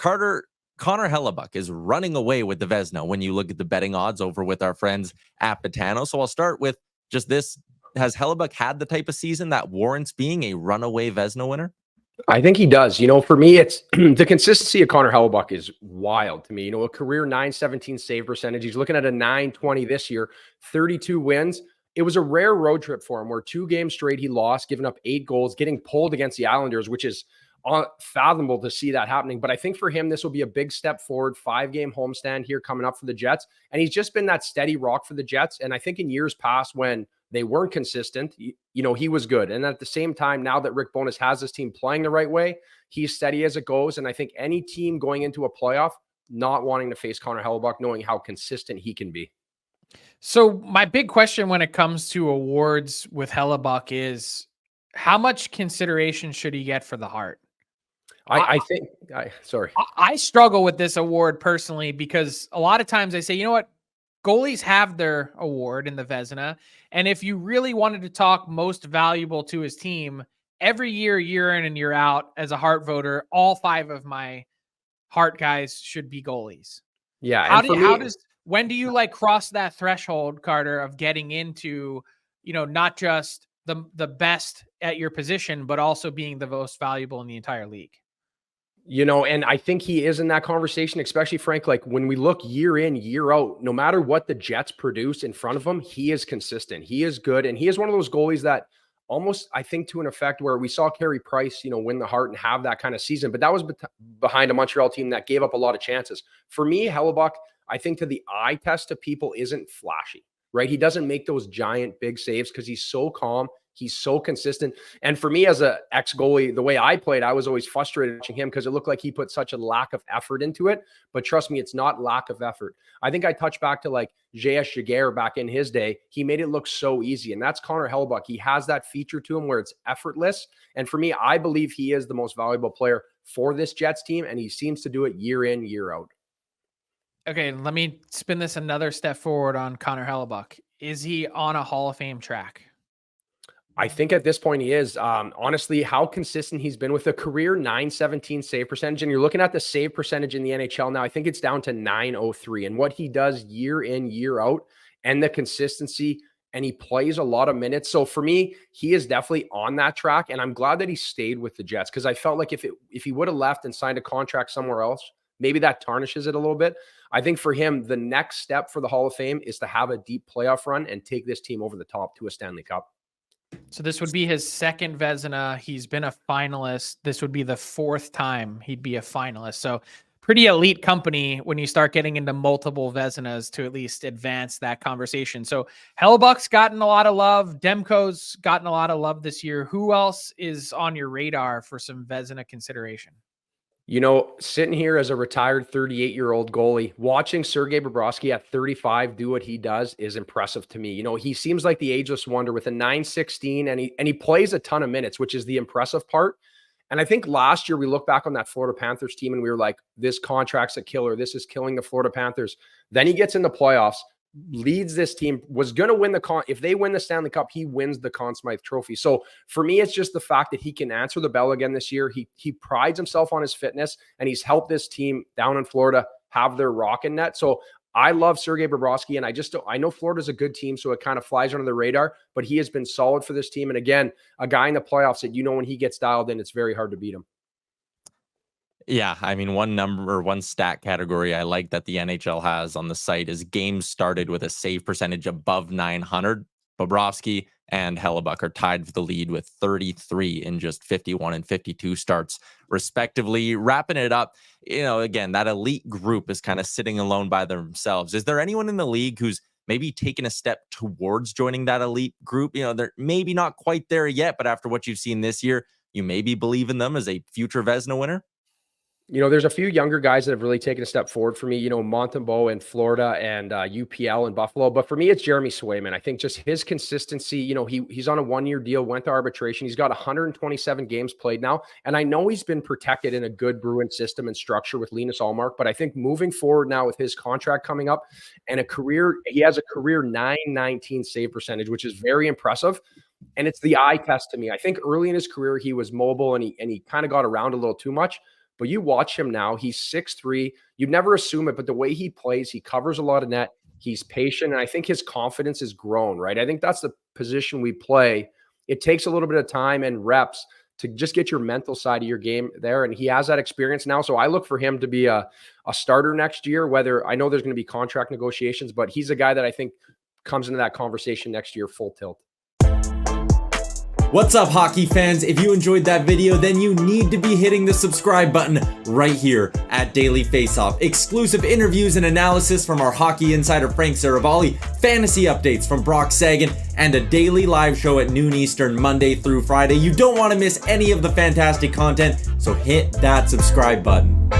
Carter, Connor Hellebuck is running away with the Vezina when you look at the betting odds over with our friends at Betano. So I'll start with just this. Has Hellebuck had the type of season that warrants being a runaway Vezina winner? I think he does. For me, it's the consistency of Connor Hellebuck is wild to me. A career 917 save percentage. He's looking at a 920 this year, 32 wins. It was a rare road trip for him where 2 games straight he lost, giving up 8 goals, getting pulled against the Islanders, which is unfathomable to see that happening. But I think for him, this will be a big step forward. 5-game homestand here coming up for the Jets. And he's just been that steady rock for the Jets. And I think in years past when they weren't consistent, he was good. And at the same time, now that Rick Bowness has his team playing the right way, he's steady as it goes. And I think any team going into a playoff, not wanting to face Connor Hellebuck, knowing how consistent he can be. So my big question when it comes to awards with Hellebuck is how much consideration should he get for the Hart? I struggle with this award personally because a lot of times I say, you know what? Goalies have their award in the Vezina. And if you really wanted to talk most valuable to his team, every year in and year out, as a Hart voter, all 5 of my Hart guys should be goalies. Yeah. When do you cross that threshold, Carter, of getting into, not just the best at your position, but also being the most valuable in the entire league? And I think he is in that conversation, especially Frank, when we look year in, year out, no matter what the Jets produce in front of him, he is consistent. He is good. And he is one of those goalies that almost, I think, to an effect where we saw Carey Price, win the Hart and have that kind of season, but that was behind a Montreal team that gave up a lot of chances. For me, Hellebuck, I think to the eye test to people isn't flashy, right? He doesn't make those giant big saves because he's so calm. He's so consistent. And for me as an ex-goalie, the way I played, I was always frustrated watching him because it looked like he put such a lack of effort into it. But trust me, it's not lack of effort. I think I touch back to J.S. Jaguar back in his day. He made it look so easy. And that's Connor Hellebuck. He has that feature to him where it's effortless. And for me, I believe he is the most valuable player for this Jets team. And he seems to do it year in, year out. Okay, let me spin this another step forward on Connor Hellebuck. Is he on a Hall of Fame track? I think at this point he is. Honestly, how consistent he's been with a career 917 save percentage. And you're looking at the save percentage in the NHL now. I think it's down to 903. And what he does year in, year out, and the consistency, and he plays a lot of minutes. So for me, he is definitely on that track. And I'm glad that he stayed with the Jets because I felt like if he would have left and signed a contract somewhere else, maybe that tarnishes it a little bit. I think for him, the next step for the Hall of Fame is to have a deep playoff run and take this team over the top to a Stanley Cup. So this would be his second Vezina. He's been a finalist. This would be the 4th time he'd be a finalist. So pretty elite company when you start getting into multiple Vezinas to at least advance that conversation. So Hellebuck's gotten a lot of love. Demko's gotten a lot of love this year. Who else is on your radar for some Vezina consideration? Sitting here as a retired 38-year-old goalie, watching Sergei Bobrovsky at 35 do what he does is impressive to me. He seems like the ageless wonder with a 916, and he plays a ton of minutes, which is the impressive part. And I think last year we look back on that Florida Panthers team and we were like, this contract's a killer. This is killing the Florida Panthers. Then he gets in the playoffs, leads this team, was going to win if they win the Stanley Cup, he wins the Conn Smythe Trophy. So for me, it's just the fact that he can answer the bell again this year. He prides himself on his fitness, and he's helped this team down in Florida have their rock in net. So I love Sergei Bobrovsky, and I know Florida's a good team, so it kind of flies under the radar, but he has been solid for this team. And again, a guy in the playoffs that when he gets dialed in, it's very hard to beat him. Yeah, I mean, one stat category I like that the NHL has on the site is games started with a save percentage above 900. Bobrovsky and Hellebuck are tied for the lead with 33 in just 51 and 52 starts, respectively. Wrapping it up, again, that elite group is kind of sitting alone by themselves. Is there anyone in the league who's maybe taken a step towards joining that elite group? They're maybe not quite there yet, but after what you've seen this year, you maybe believe in them as a future Vezina winner? There's a few younger guys that have really taken a step forward for me, Montembeault in Florida and UPL in Buffalo. But for me, it's Jeremy Swayman. I think just his consistency, he's on a 1-year deal, went to arbitration. He's got 127 games played now. And I know he's been protected in a good Bruin system and structure with Linus Ullmark. But I think moving forward now with his contract coming up and he has a career 919 save percentage, which is very impressive. And it's the eye test to me. I think early in his career, he was mobile and he kind of got around a little too much. But you watch him now, he's 6'3". You'd never assume it, but the way he plays, he covers a lot of net. He's patient, and I think his confidence has grown, right? I think that's the position we play. It takes a little bit of time and reps to just get your mental side of your game there, and he has that experience now. So I look for him to be a starter next year, whether I know there's going to be contract negotiations, but he's a guy that I think comes into that conversation next year full tilt. What's up, hockey fans? If you enjoyed that video, then you need to be hitting the subscribe button right here at Daily Faceoff. Exclusive interviews and analysis from our hockey insider Frank Saravalli, fantasy updates from Brock Sagan, and a daily live show at noon Eastern, Monday through Friday. You don't want to miss any of the fantastic content, so hit that subscribe button.